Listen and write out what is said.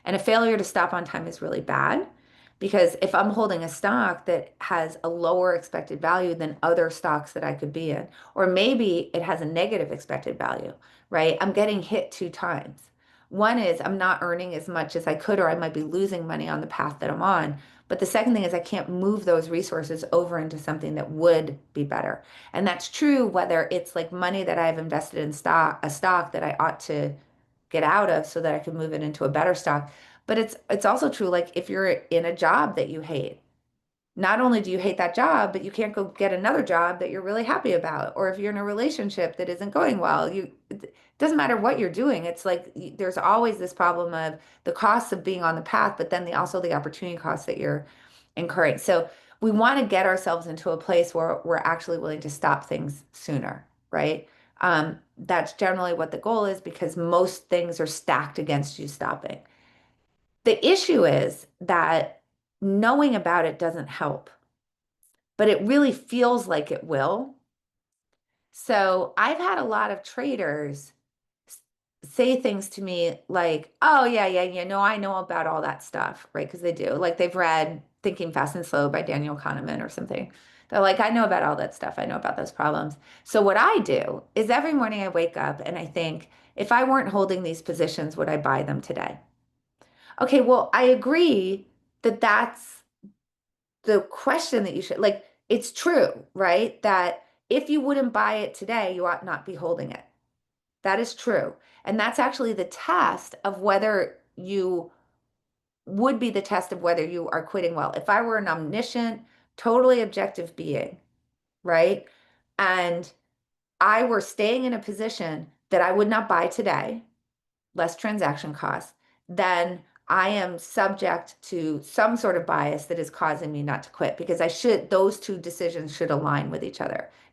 And a failure to stop on time is really bad because if I'm holding a stock that has a lower expected value than other stocks that I could be in, or maybe it has a negative expected value, right? I'm getting hit two times. One is I'm not earning as much as I could, or I might be losing money on the path that I'm on. But the second thing is I can't move those resources over into something that would be better. And that's true whether it's like money that I've invested in stock, a stock that I ought to get out of so that I can move it into a better stock. But it's also true like if you're in a job that you hate, not only do you hate that job, but you can't go get another job that you're really happy about. Or if you're in a relationship that isn't going well, it doesn't matter what you're doing. It's like there's always this problem of the costs of being on the path, but then also the opportunity costs that you're incurring. So we want to get ourselves into a place where we're actually willing to stop things sooner, right? That's generally what the goal is because most things are stacked against you stopping. The issue is that knowing about it doesn't help, but it really feels like it will. So I've had a lot of traders say things to me like, "Oh yeah, no, I know about all that stuff," right? Because they do. Like they've read Thinking Fast and Slow by Daniel Kahneman or something. They're like, "I know about all that stuff. I know about those problems." So what I do is every morning I wake up and I think, if I weren't holding these positions, would I buy them today? Okay, well, I agree that that's the question that you should like. It's true, right? That if you wouldn't buy it today, you ought not be holding it. That is true. And that's actually the test of whether you would be the test of whether you are quitting well. If I were an omniscient, totally objective being, right? And I were staying in a position that I would not buy today, less transaction costs, then I am subject to some sort of bias that is causing me not to quit because those two decisions should align with each other.